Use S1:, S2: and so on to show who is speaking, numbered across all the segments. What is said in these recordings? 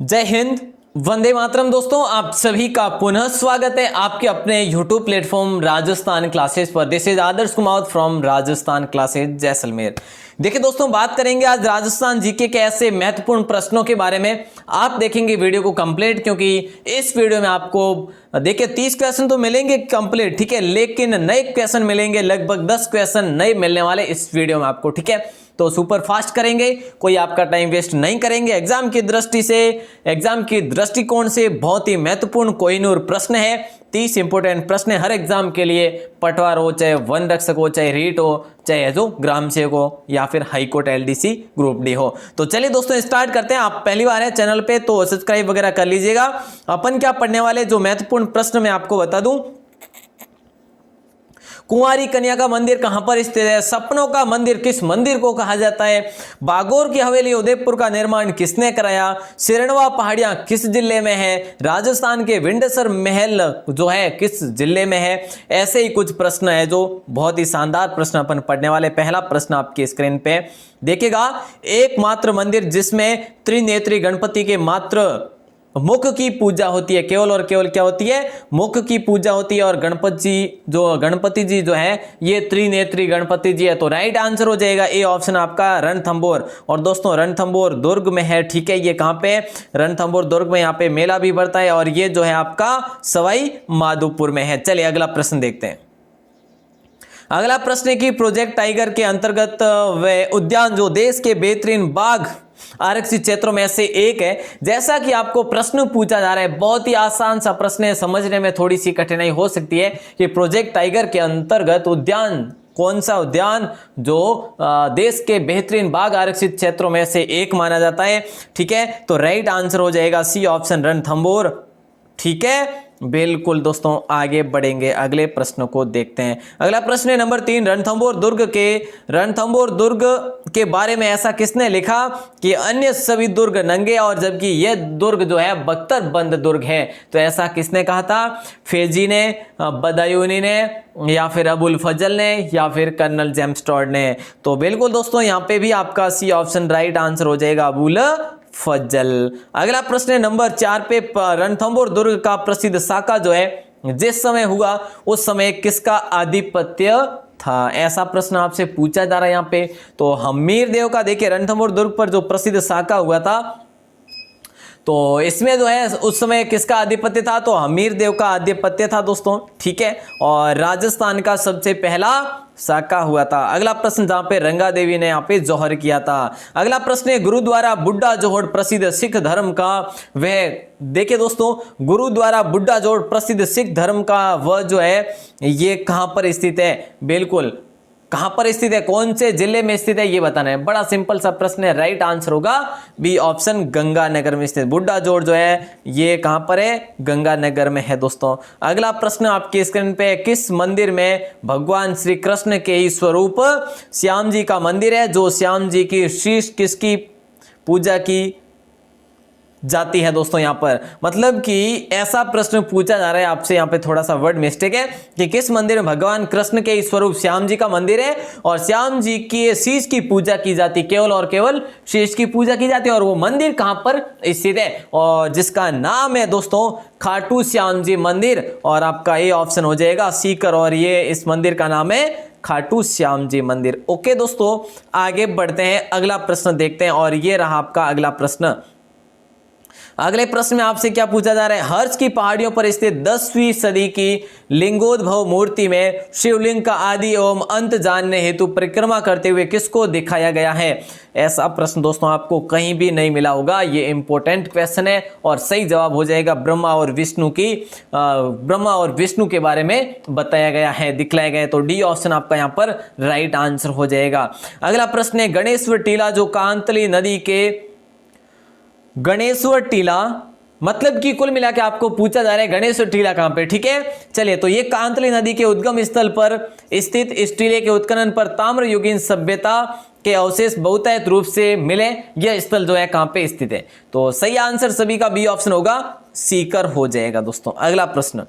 S1: जय हिंद, वंदे मातरम। दोस्तों, आप सभी का पुनः स्वागत है आपके अपने YouTube प्लेटफॉर्म राजस्थान क्लासेस पर। This is Adarsh Kumar from Rajasthan classes Jaisalmer. देखिए दोस्तों, बात करेंगे आज राजस्थान जीके के ऐसे महत्वपूर्ण प्रश्नों के बारे में। आप देखेंगे वीडियो को कंप्लीट, क्योंकि इस वीडियो में आपको देखिए 30 क्वेश्चन तो मिलेंगे कंप्लीट, ठीक है, लेकिन नए क्वेश्चन मिलेंगे, लगभग 10 क्वेश्चन नए मिलने वाले इस वीडियो में आपको, ठीक है। तो सुपर फास्ट करेंगे, कोई आपका टाइम वेस्ट नहीं करेंगे। एग्जाम की दृष्टि से, एग्जाम की दृष्टिकोण से बहुत ही महत्वपूर्ण कोहिनूर प्रश्न है। 30 इंपोर्टेंट प्रश्न है हर एग्जाम के लिए, पटवार हो, चाहे वन रक्षक हो, चाहे रीट हो, चाहे जो ग्राम सेवक हो, या फिर हाईकोर्ट एलडीसी ग्रुप डी हो। तो चलिए दोस्तों स्टार्ट करते हैं। आप पहली बार है चैनल पे तो सब्सक्राइब वगैरह कर लीजिएगा। अपन क्या पढ़ने वाले, जो महत्वपूर्ण प्रश्न मैं आपको बता दूं। कुंवारी कन्या का मंदिर कहां पर स्थित है? सपनों का मंदिर किस मंदिर को कहा जाता है? बागोर की हवेली उदयपुर का निर्माण किसने कराया? सिरणवा पहाड़ियां किस जिले में है? राजस्थान के विंडसर महल जो है किस जिले में है? ऐसे ही कुछ प्रश्न है जो बहुत ही शानदार प्रश्न अपन पढ़ने वाले। पहला प्रश्न आपकी स्क्रीन पे देखिएगा। एकमात्र मंदिर जिसमें त्रिनेत्री गणपति के मात्र मुख की पूजा होती है, केवल और केवल क्या होती है? मुख की पूजा होती है। और गणपति जी जो है ये त्रिनेत्री गणपति जी है। तो राइट आंसर हो जाएगा ए ऑप्शन आपका, रणथंभौर। और दोस्तों रणथंभौर दुर्ग में है, ठीक है। ये कहां पे? रणथंभौर दुर्ग में। यहाँ पे मेला भी बढ़ता है और ये जो है आपका सवाई माधोपुर में है। चलिए अगला प्रश्न देखते हैं। अगला प्रश्न है कि प्रोजेक्ट टाइगर के अंतर्गत वह उद्यान जो देश के बेहतरीन बाघ आरक्षित क्षेत्रों में से एक है। जैसा कि आपको प्रश्न पूछा जा रहा है, बहुत ही आसान सा प्रश्न है, समझने में थोड़ी सी कठिनाई हो सकती है कि प्रोजेक्ट टाइगर के अंतर्गत उद्यान कौन सा उद्यान जो देश के बेहतरीन बाघ आरक्षित क्षेत्रों में से एक माना जाता है, ठीक है। तो राइट आंसर हो जाएगा सी ऑप्शन, रणथंभौर, ठीक है। बिल्कुल दोस्तों, आगे बढ़ेंगे, अगले प्रश्न को देखते हैं। अगला प्रश्न है नंबर 3। रणथंभौर दुर्ग के बारे में ऐसा किसने लिखा कि अन्य सभी दुर्ग नंगे और जबकि यह दुर्ग जो है बख्तर बंद दुर्ग है? तो ऐसा किसने कहा था? फेजी ने, बदायूनी ने, या फिर अबुल फजल ने, या फिर कर्नल जेम्स टॉड ने? तो बिल्कुल दोस्तों, यहाँ पे भी आपका सी ऑप्शन राइट आंसर हो जाएगा, अबुल फजल। अगला प्रश्न है नंबर 4 पे। रणथंभौर दुर्ग का प्रसिद्ध साका जो है जिस समय हुआ उस समय किसका आधिपत्य था? ऐसा प्रश्न आपसे पूछा जा रहा है यहाँ पे। तो हमीर देव का, देखिए रणथंभौर दुर्ग पर जो प्रसिद्ध साका हुआ था, तो इसमें जो है उस समय किसका आधिपत्य था? तो हमीर देव का आधिपत्य था दोस्तों, ठीक है। और राजस्थान का सबसे पहला साका हुआ था। अगला प्रश्न जहां पे रंगा देवी ने यहाँ पे जौहर किया था। अगला प्रश्न है गुरुद्वारा बुड्ढा जोड़ प्रसिद्ध सिख धर्म का वह, देखिए दोस्तों गुरुद्वारा बुड्ढा जोड़ प्रसिद्ध सिख धर्म का वह जो है ये कहां पर स्थित है? बिल्कुल कहां पर स्थित है, कौन से जिले में स्थित है, ये बताना है। बड़ा सिंपल सा प्रश्न है, राइट आंसर होगा बी ऑप्शन, गंगानगर में स्थित। बुड्ढा जोड़ जो है ये कहां पर है? गंगानगर में है दोस्तों। अगला प्रश्न आपकी स्क्रीन पे, किस मंदिर में भगवान श्री कृष्ण के ही स्वरूप श्याम जी का मंदिर है? जो श्याम जी की शीश किसकी पूजा की जाती है दोस्तों? यहां पर मतलब कि ऐसा प्रश्न पूछा जा रहा है आपसे, यहां पे थोड़ा सा वर्ड मिस्टेक है कि किस मंदिर में भगवान कृष्ण के स्वरूप श्याम जी का मंदिर है और श्याम जी की शीश की पूजा की जाती, केवल और केवल शीश की पूजा की जाती है। और वो मंदिर कहां पर स्थित है? और जिसका नाम है दोस्तों खाटू श्याम जी मंदिर। और आपका ये ऑप्शन हो जाएगा सीकर, और ये इस मंदिर का नाम है खाटू श्याम जी मंदिर। ओके दोस्तों, आगे बढ़ते हैं, अगला प्रश्न देखते हैं। और ये रहा आपका अगला प्रश्न। अगले प्रश्न में आपसे क्या पूछा जा रहा है? हर्ष की पहाड़ियों पर स्थित 10वीं सदी की लिंगोद्भव मूर्ति में शिवलिंग का आदि एवं अंत जानने हेतु परिक्रमा करते हुए किसको दिखाया गया है? ऐसा प्रश्न दोस्तों आपको कहीं भी नहीं मिला होगा, ये इंपॉर्टेंट क्वेश्चन है। और सही जवाब हो जाएगा ब्रह्मा और विष्णु के बारे में बताया गया है, दिखलाया गया है। तो डी ऑप्शन आपका यहाँ पर राइट आंसर हो जाएगा। अगला प्रश्न है गणेश्वर टीला जो कांतली नदी के, गणेश्वर टीला मतलब कि कुल मिला के आपको पूछा जा रहा है गणेश्वर टीला कहां पे, ठीक है। चलिए, तो ये कांतली नदी के उद्गम स्थल पर स्थित इस टीले के उत्खनन पर ताम्रयुगीन सभ्यता के अवशेष बहुतायत रूप से मिले। यह स्थल जो है कहां पे स्थित है? तो सही आंसर सभी का बी ऑप्शन होगा, सीकर हो जाएगा दोस्तों। अगला प्रश्न,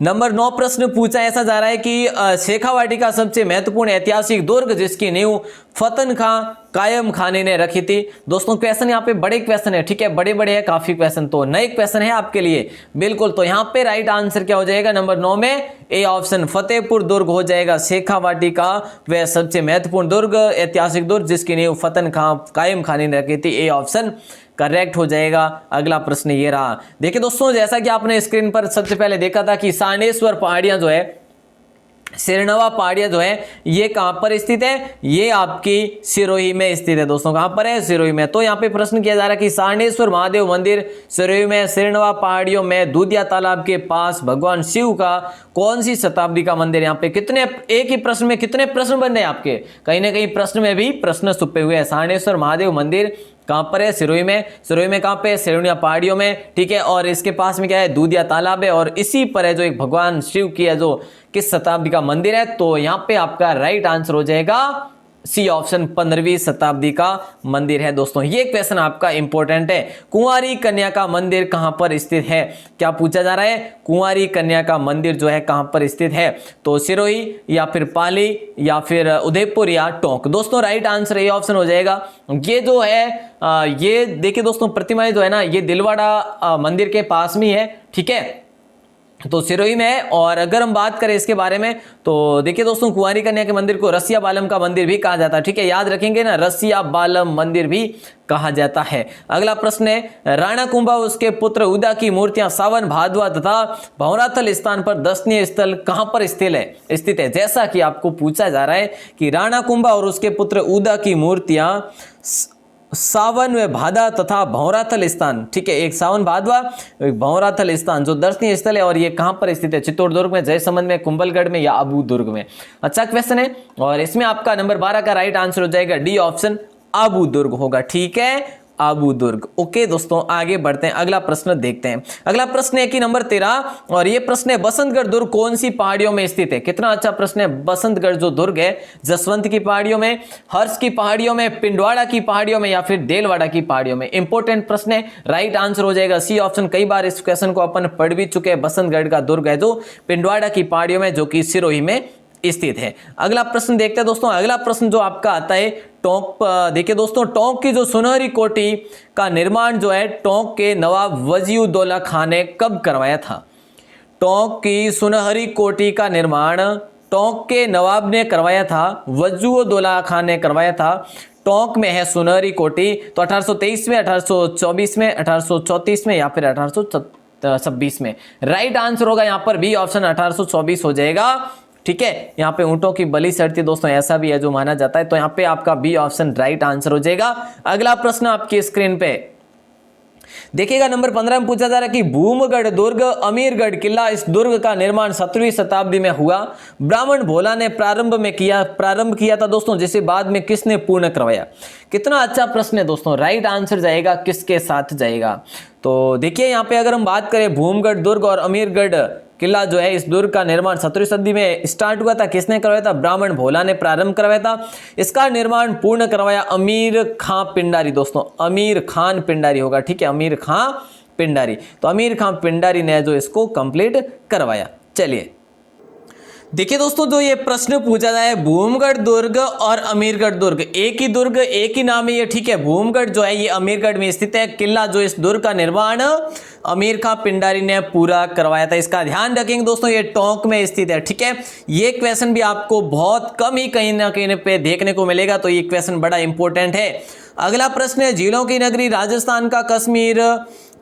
S1: नंबर 9 प्रश्न पूछा ऐसा जा रहा है कि शेखावाटी का सबसे महत्वपूर्ण ऐतिहासिक दुर्ग जिसकी नींव फतन खां कायम खानी ने रखी थी। दोस्तों क्वेश्चन यहाँ पे बड़े क्वेश्चन है, ठीक है, बड़े बड़े है काफी क्वेश्चन, तो नए क्वेश्चन है आपके लिए बिल्कुल। तो यहाँ पे राइट आंसर क्या हो जाएगा नंबर 9 में ए ऑप्शन फतेहपुर दुर्ग हो जाएगा। शेखावाटी का वह सबसे महत्वपूर्ण दुर्ग ऐतिहासिक दुर्ग जिसकी नींव फतन खां कायम खानी ने रखी थी, ए ऑप्शन करेक्ट हो जाएगा। अगला प्रश्न ये रहा, देखिए दोस्तों जैसा कि आपने स्क्रीन पर सबसे पहले देखा था कि सांडेश्वर पहाड़ियां जो है, सिरनवा पहाड़ियां जो है ये कहां पर स्थित है, ये आपकी सिरोही में स्थित है। दोस्तों कहां पर है, सिरोही में। तो यहां पे प्रश्न किया जा रहा है कि सांडेश्वर महादेव मंदिर सिरोही में सिरनवा पहाड़ियों में दूधिया तालाब के पास भगवान शिव का कौन सी शताब्दी का मंदिर। यहाँ पे कितने, एक ही प्रश्न में कितने प्रश्न बन रहे हैं आपके, कहीं ना कहीं प्रश्न में भी प्रश्न छुपे हुए हैं। सांडेश्वर महादेव मंदिर कहां पर है, सिरोही में। सिरोही में कहां पे, सिरोनिया पहाड़ियों में, ठीक है। और इसके पास में क्या है, दूधिया तालाब है, और इसी पर है जो एक भगवान शिव की है जो किस शताब्दी का मंदिर है। तो यहां पे आपका राइट आंसर हो जाएगा सी ऑप्शन 15वीं शताब्दी का मंदिर है। दोस्तों ये क्वेश्चन आपका इंपॉर्टेंट है। कुंवारी कन्या का मंदिर कहां पर स्थित है, क्या पूछा जा रहा है, कुंवारी कन्या का मंदिर जो है कहां पर स्थित है। तो सिरोही या फिर पाली या फिर उदयपुर या टोंक। दोस्तों राइट आंसर ये ऑप्शन हो जाएगा। ये जो है ये देखिए दोस्तों प्रतिमाएं जो है ना, ये दिलवाड़ा मंदिर के पास में है, ठीक है, तो सिरोही में है। और अगर हम बात करें इसके बारे में तो देखिए दोस्तों कुंवारी कन्या के मंदिर को रसिया बालम का मंदिर भी कहा जाता है, ठीक है, याद रखेंगे ना, रसिया बालम मंदिर भी कहा जाता है। अगला प्रश्न है राणा कुंभा उसके पुत्र उदा की मूर्तियां सावन भादवा तथा भंवराथल स्थान पर दर्शनीय स्थल कहां पर स्थित है। जैसा कि आपको पूछा जा रहा है कि राणा कुंभा और उसके पुत्र उदा की मूर्तियां सावन व भादा तथा भंवराथल स्थान, ठीक है, एक सावन भादवा एक भंवराथल स्थान जो दर्शनीय स्थल है, और ये कहां पर स्थित है, चित्तौड़गढ़ में, जयसमंद में, कुंभलगढ़ में या अबू दुर्ग में। अच्छा क्वेश्चन है, और इसमें आपका नंबर 12 का राइट आंसर हो जाएगा डी ऑप्शन अबू दुर्ग होगा, ठीक है, अबू दुर्ग। ओके दोस्तों आगे बढ़ते हैं, अगला प्रश्न देखते हैं। अगला प्रश्न है कि नंबर 13, और यह प्रश्न है बसंतगढ़ दुर्ग कौन सी पहाड़ियों में स्थित है। कितना अच्छा प्रश्न है। बसंतगढ़ जो दुर्ग है जसवंत की पहाड़ियों में, हर्ष की पहाड़ियों में, पिंडवाड़ा की पहाड़ियों में या फिर देलवाड़ा की पहाड़ियों में। इंपॉर्टेंट प्रश्न है, राइट आंसर हो जाएगा सी ऑप्शन। कई बार इस क्वेश्चन को अपन पढ़ भी चुके हैं। बसंतगढ़ का दुर्ग है जो पिंडवाड़ा की पहाड़ियों में, जो कि सिरोही में स्थित है। अगला प्रश्न देखते हैं दोस्तों। अगला प्रश्न जो आपका आता है टोंक, देखिए दोस्तों टोंक की जो सुनहरी कोठी का निर्माण जो है टोंक के नवाब वजीउद्दौला खान ने कब करवाया था। टोंक की सुनहरी कोठी का निर्माण टोंक के नवाब ने करवाया था, वजीउद्दौला खान ने करवाया था। टोंक में है सुनहरी कोठी, तो 1823 में, 1824 में, 1834 में या फिर 1826 में। राइट आंसर होगा यहाँ पर बी ऑप्शन 1824 हो जाएगा, ठीक है। यहाँ पे ऊंटों की बलि चढ़ती दोस्तों, ऐसा भी है जो माना जाता है, तो यहाँ पे आपका बी ऑप्शन राइट आंसर हो जाएगा। अगला प्रश्न आपकी स्क्रीन पे देखिएगा, नंबर 15 में पूछा जा रहा है कि भूमगढ़ दुर्ग अमीरगढ़ किला, इस दुर्ग का निर्माण 17वीं शताब्दी में हुआ। ब्राह्मण भोला ने प्रारंभ किया था दोस्तों, जिसे बाद में किसने पूर्ण करवाया। कितना अच्छा प्रश्न है दोस्तों। राइट आंसर जाएगा किसके साथ जाएगा। तो देखिए यहाँ पे अगर हम बात करें भूमगढ़ दुर्ग और अमीरगढ़ किला जो है, इस दुर्ग का निर्माण 17वीं सदी में स्टार्ट हुआ था। किसने करवाया था, ब्राह्मण भोला ने प्रारंभ करवाया था। इसका निर्माण पूर्ण करवाया अमीर खां पिंडारी। दोस्तों अमीर खान पिंडारी होगा, ठीक है, अमीर खां पिंडारी। तो अमीर खां पिंडारी ने जो इसको कंप्लीट करवाया। चलिए देखिए दोस्तों, जो ये प्रश्न पूछा जाए भूमगढ़ दुर्ग और अमीरगढ़ दुर्ग, एक ही दुर्ग एक ही नाम है ये, ठीक है। भूमगढ़ जो है ये अमीरगढ़ में स्थित है। किला जो इस दुर्ग का निर्माण अमीर खां पिंडारी ने पूरा करवाया था। इसका ध्यान रखेंगे दोस्तों, ये टोंक में स्थित है, ठीक है। ये क्वेश्चन भी आपको बहुत कम ही कहीं ना कहीं पे देखने को मिलेगा, तो ये क्वेश्चन बड़ा इंपॉर्टेंट है। अगला प्रश्न है झीलों की नगरी राजस्थान का कश्मीर,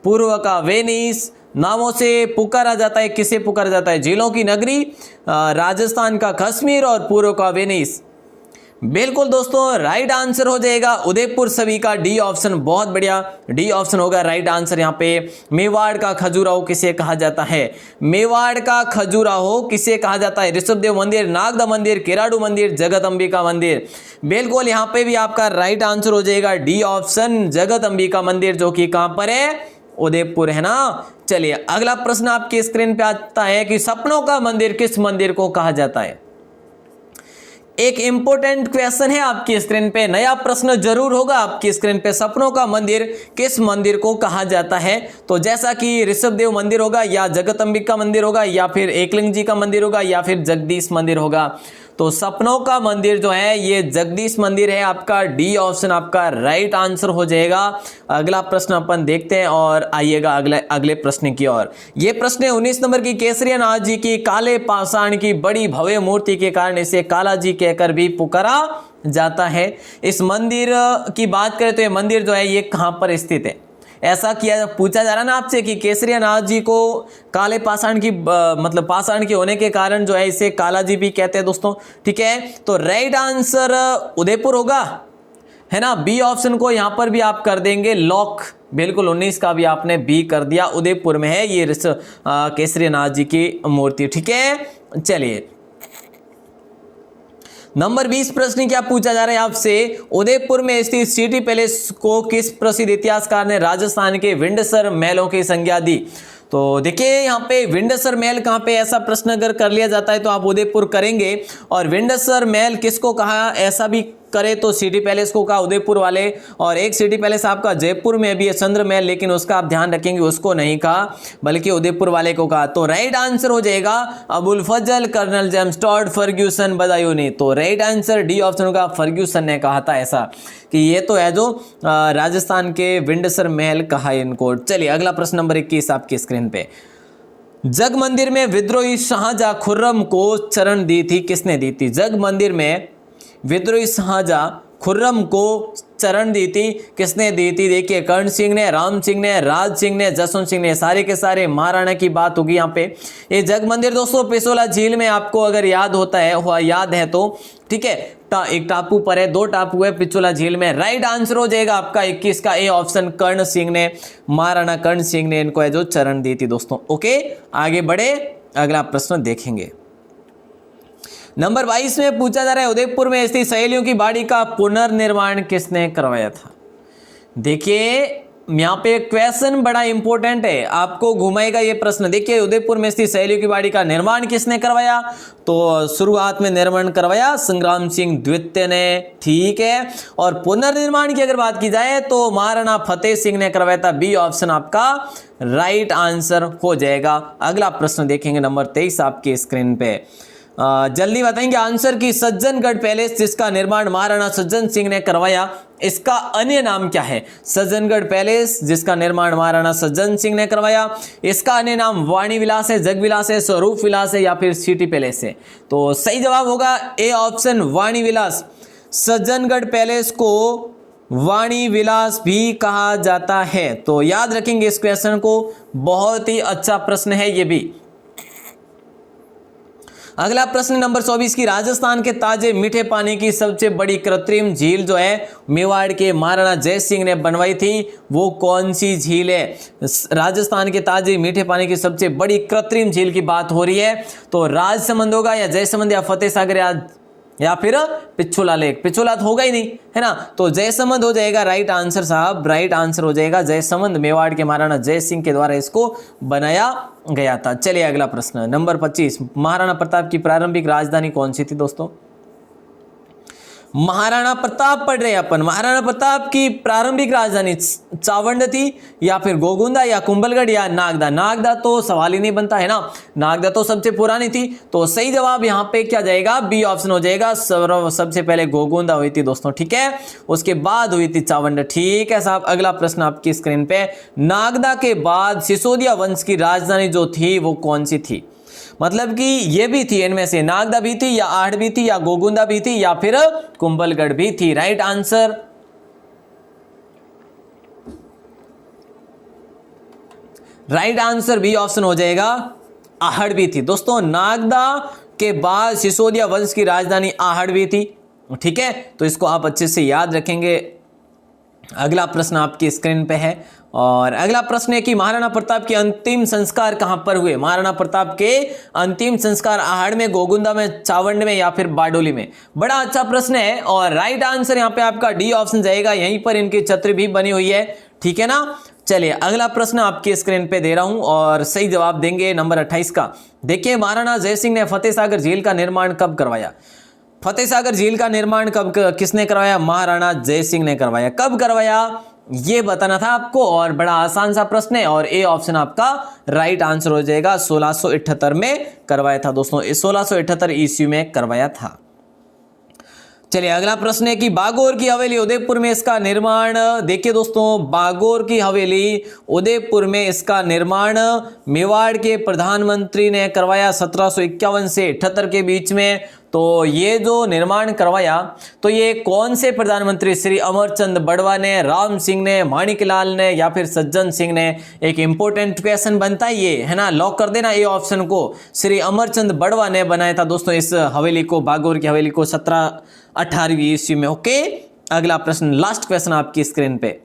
S1: पूर्व का वेनिस नामों से पुकारा जाता है। किसे पुकारा जाता है, झीलों की नगरी, राजस्थान का कश्मीर और पूर्व का वेनिस। बिल्कुल दोस्तों राइट आंसर हो जाएगा उदयपुर सभी का, डी ऑप्शन। बहुत बढ़िया, डी ऑप्शन होगा राइट आंसर। यहाँ पे मेवाड़ का खजुराहो किसे कहा जाता है, मेवाड़ का खजुराहो किसे कहा जाता है। ऋषभदेव मंदिर, नागदा मंदिर, केराडू मंदिर, जगत अंबिका मंदिर। बिल्कुल यहाँ पे भी आपका राइट आंसर हो जाएगा डी ऑप्शन, जगत अंबिका मंदिर, जो कि कहां पर है, उदयपुर है ना। चलिए अगला प्रश्न आपकी स्क्रीन पे आता है कि सपनों का मंदिर किस मंदिर को कहा जाता है। एक इंपॉर्टेंट क्वेश्चन है आपकी स्क्रीन पे, नया प्रश्न जरूर होगा आपकी स्क्रीन पे, सपनों का मंदिर किस मंदिर को कहा जाता है? तो जैसा कि ऋषभदेव मंदिर होगा, या जगदम्बिका मंदिर होगा, या फिर एकलिंग जी का मंदिर होगा, या फिर जगदीश मंदिर होगा। तो सपनों का मंदिर जो है ये जगदीश मंदिर है। आपका डी ऑप्शन आपका राइट आंसर हो जाएगा। अगला प्रश्न अपन देखते हैं और आइएगा अगले प्रश्न की ओर। ये प्रश्न है 19 नंबर की। केसरिया नाथ जी की काले पाषाण की बड़ी भव्य मूर्ति के कारण इसे काला जी कहकर भी पुकारा जाता है। इस मंदिर की बात करें तो ये मंदिर जो है ये कहां पर स्थित है? ऐसा किया पूछा जा रहा ना आपसे कि केसरिया नाथ जी को काले पाषाण की मतलब पाषाण के होने के कारण जो है इसे काला जी भी कहते हैं दोस्तों। ठीक है, तो राइट आंसर उदयपुर होगा, है ना। बी ऑप्शन को यहां पर भी आप कर देंगे लॉक, बिल्कुल 19 का भी आपने बी कर दिया। उदयपुर में है ये केसरिया नाथ जी की मूर्ति। ठीक है, चलिए नंबर 20 प्रश्न क्या पूछा जा रहा है आपसे? उदयपुर में स्थित सिटी पैलेस को किस प्रसिद्ध इतिहासकार ने राजस्थान के विंडसर महलों की संज्ञा दी? तो देखिए यहाँ पे विंडसर महल कहाँ पे, ऐसा प्रश्न अगर कर लिया जाता है तो आप उदयपुर करेंगे। और विंडसर महल किसको कहा, ऐसा भी करे तो सिटी पैलेस को कहा उदयपुर वाले। और एक सिटी पैलेस आपका जयपुर में भी है चंद्र महल, लेकिन उसका आप ध्यान रखेंगे उसको नहीं कहा बल्कि उदयपुर वाले को कहा। तो राइट आंसर हो जाएगा Abul Fazal, colonel James Tod, Fergusson, Badayuni. तो राइट आंसर डी ऑप्शन होगा, फर्ग्यूसन ने कहा था ऐसा कि ये तो है जो राजस्थान के विंडसर महल कहा इनको। चलिए अगला प्रश्न नंबर 21 आपकी स्क्रीन पे। जग मंदिर में विद्रोही शाहजहां खुर्रम को चरण दी थी, किसने दी थी? जग मंदिर में विद्रोही शाहजहां खुर्रम को चरण दी थी, किसने दी थी? देखिए कर्ण सिंह ने, राम सिंह ने, राज सिंह ने, जसवंत सिंह ने, सारे के सारे महाराणा की बात होगी यहाँ पे। ये जग मंदिर दोस्तों पिछोला झील में, आपको अगर याद होता है याद है तो ठीक है, एक टापू पर है, 2 टापू है पिछोला झील में। राइट आंसर हो जाएगा आपका 21 का ए ऑप्शन, कर्ण सिंह ने, महाराणा कर्ण सिंह ने इनको है जो चरण दी थी दोस्तों। ओके आगे बढ़े, अगला प्रश्न देखेंगे। नंबर 22 में पूछा जा रहा है उदयपुर में स्थित सहेलियों की बाड़ी का पुनर्निर्माण किसने करवाया था? देखिए यहाँ पे क्वेश्चन बड़ा इंपॉर्टेंट है, आपको घुमाएगा ये प्रश्न। देखिए उदयपुर में स्थित सहेलियों की बाड़ी का निर्माण किसने करवाया? तो शुरुआत में निर्माण करवाया संग्राम सिंह द्वितीय ने, ठीक है। और पुनर्निर्माण की अगर बात की जाए तो महाराणा फतेह सिंह ने करवाया था। बी ऑप्शन आपका राइट आंसर हो जाएगा। अगला प्रश्न देखेंगे नंबर 23 आपकी स्क्रीन पे। जल्दी बताएंगे आंसर की। सज्जनगढ़ पैलेस जिसका निर्माण महाराणा सज्जन सिंह ने करवाया, इसका अन्य नाम क्या है? सज्जनगढ़ पैलेस जिसका निर्माण महाराणा सज्जन सिंह ने करवाया, इसका अन्य नाम वाणी विलास है, जग विलास है, स्वरूप विलास है, या फिर सिटी पैलेस है? तो सही जवाब होगा A option Vani Vilas. Sajjangarh palace को वाणी विलास भी कहा जाता है। तो याद रखेंगे इस क्वेश्चन को, बहुत ही अच्छा प्रश्न है ये भी। अगला प्रश्न नंबर 24 की। राजस्थान के ताजे मीठे पानी की सबसे बड़ी कृत्रिम झील जो है मेवाड़ के महाराणा जय सिंह ने बनवाई थी, वो कौन सी झील है? राजस्थान के ताजे मीठे पानी की सबसे बड़ी कृत्रिम झील की बात हो रही है, तो राजसमंद होगा, या जयसमंद, या फतेह सागर, या फिर पिछोला लेक। पिछोला तो होगा ही नहीं, है ना, तो जयसमंद हो जाएगा राइट आंसर साहब। राइट आंसर हो जाएगा जयसमंद, मेवाड़ के महाराणा जय सिंह के द्वारा इसको बनाया गया था। चलिए अगला प्रश्न नंबर 25। महाराणा प्रताप की प्रारंभिक राजधानी कौन सी थी दोस्तों? महाराणा प्रताप पढ़ रहे हैं अपन। महाराणा प्रताप की प्रारंभिक राजधानी चावंड थी, या फिर गोगुंदा, या कुंभलगढ़, या नागदा? नागदा तो सवाल ही नहीं बनता है ना, नागदा तो सबसे पुरानी थी। तो सही जवाब यहाँ पे क्या जाएगा? बी ऑप्शन हो जाएगा। सबसे पहले गोगुंदा हुई थी दोस्तों, ठीक है, उसके बाद हुई थी चावंड। ठीक है साहब, अगला प्रश्न आपकी स्क्रीन पे। नागदा के बाद सिसोदिया वंश की राजधानी जो थी वो कौन सी थी? मतलब कि ये भी थी, इनमें से नागदा भी थी, या आहट भी थी, या गोगुंदा भी थी, या फिर कुंभलगढ़ भी थी? राइट आंसर बी ऑप्शन हो जाएगा, आहट भी थी दोस्तों। नागदा के बाद सिसोदिया वंश की राजधानी आहट भी थी, ठीक है, तो इसको आप अच्छे से याद रखेंगे। अगला प्रश्न आपकी स्क्रीन पे है, और अगला प्रश्न है कि महाराणा प्रताप के अंतिम संस्कार कहां पर हुए? महाराणा प्रताप के अंतिम संस्कार आहड़ में, गोगुंदा में, चावंड में, या फिर बारडोली में? बड़ा अच्छा प्रश्न है, और राइट आंसर यहां पे आपका डी ऑप्शन जाएगा। यहीं पर इनकी छत्र भी बनी हुई है, ठीक है ना। चलिए अगला प्रश्न आपकी स्क्रीन पे दे रहा हूं, और सही जवाब देंगे नंबर 28 का। देखिए महाराणा जय सिंह ने फतेह सागर झील का निर्माण कब करवाया? फतेह सागर झील का निर्माण कब किसने करवाया? महाराणा जय सिंह ने करवाया। कब करवाया ये बताना था आपको, और बड़ा आसान सा प्रश्न है, और ए ऑप्शन आपका राइट आंसर हो जाएगा। 1678 में करवाया था दोस्तों, 1678 ईस्वी में करवाया था। चलिए अगला प्रश्न है कि बागोर की हवेली उदयपुर में इसका निर्माण, देखिए दोस्तों बागोर की हवेली उदयपुर में इसका निर्माण मेवाड़ के प्रधानमंत्री ने करवाया 1751 से 78 के बीच में। तो ये जो निर्माण करवाया तो ये कौन से प्रधानमंत्री, श्री अमरचंद बड़वा ने, राम सिंह ने, माणिकलाल ने या फिर सज्जन सिंह ने? एक इंपॉर्टेंट क्वेश्चन बनता है ये, है ना, लॉक कर देना ये ऑप्शन को। श्री अमरचंद बड़वा ने बनाया था दोस्तों इस हवेली को, बागोर की हवेली को 1718वीं ईस्वी में। ओके, अगला प्रश्न, लास्ट क्वेश्चन आपकी स्क्रीन पे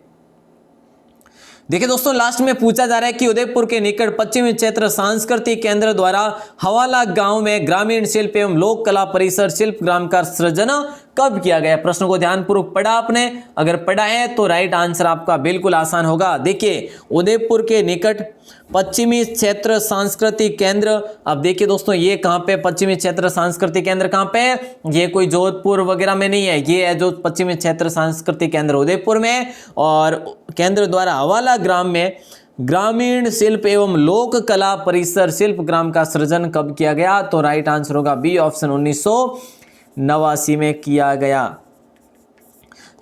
S1: देखिए दोस्तों, लास्ट में पूछा जा रहा है कि उदयपुर के निकट पश्चिमी क्षेत्र सांस्कृतिक केंद्र द्वारा हवाला गांव में ग्रामीण शिल्प एवं लोक कला परिसर शिल्प ग्राम का सृजन कब किया गया? प्रश्न को ध्यानपूर्वक पढ़ा आपने? अगर पढ़ा है तो राइट आंसर आपका बिल्कुल आसान होगा। देखिए उदयपुर के निकट पश्चिमी क्षेत्र सांस्कृतिक केंद्र, अब देखिए दोस्तों ये कहां पे पश्चिमी क्षेत्र सांस्कृतिक केंद्र कहां पे है? ये कोई जोधपुर वगैरह में नहीं है, ये है जो पश्चिमी क्षेत्र सांस्कृतिक केंद्र उदयपुर में, और केंद्र द्वारा हवाला ग्राम में ग्रामीण शिल्प एवं लोक कला परिसर शिल्प ग्राम का सृजन कब किया गया? तो राइट आंसर होगा बी ऑप्शन, 1989 में किया गया।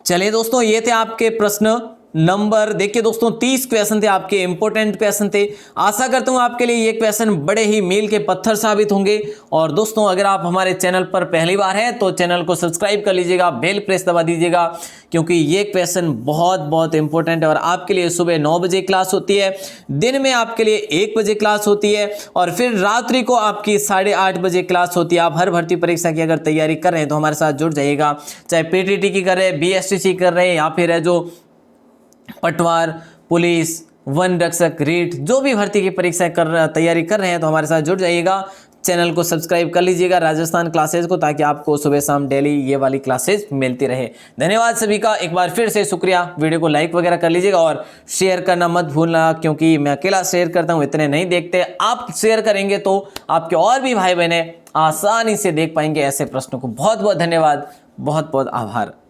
S1: चलिए दोस्तों ये थे आपके प्रश्न नंबर, देखिए दोस्तों 30 क्वेश्चन थे आपके, इंपॉर्टेंट क्वेश्चन थे। आशा करता हूं आपके लिए ये क्वेश्चन बड़े ही मील के पत्थर साबित होंगे। और दोस्तों अगर आप हमारे चैनल पर पहली बार हैं तो चैनल को सब्सक्राइब कर लीजिएगा, बेल प्रेस दबा दीजिएगा, क्योंकि ये क्वेश्चन बहुत बहुत इंपॉर्टेंट है। और आपके लिए सुबह 9 बजे क्लास होती है, दिन में आपके लिए 1 बजे क्लास होती है, और फिर रात्रि को आपकी 8:30 बजे क्लास होती है। आप हर भर्ती परीक्षा की अगर तैयारी कर रहे हैं तो हमारे साथ जुड़ जाइएगा, चाहे पीटीटी की कर रहे हैं, बीएसटीसी कर रहे हैं, या फिर है जो पटवार, पुलिस, वन रक्षक, रीट, जो भी भर्ती की परीक्षा तैयारी कर रहे हैं तो हमारे साथ जुड़ जाइएगा। चैनल को सब्सक्राइब कर लीजिएगा राजस्थान क्लासेस को, ताकि आपको सुबह शाम डेली ये वाली क्लासेस मिलती रहे। धन्यवाद सभी का, एक बार फिर से शुक्रिया। वीडियो को लाइक वगैरह कर लीजिएगा और शेयर करना मत भूलना, क्योंकि मैं अकेला शेयर करता हूँ, इतने नहीं देखते। आप शेयर करेंगे तो आपके और भी भाई बहनें आसानी से देख पाएंगे ऐसे प्रश्नों को। बहुत बहुत धन्यवाद, बहुत बहुत आभार।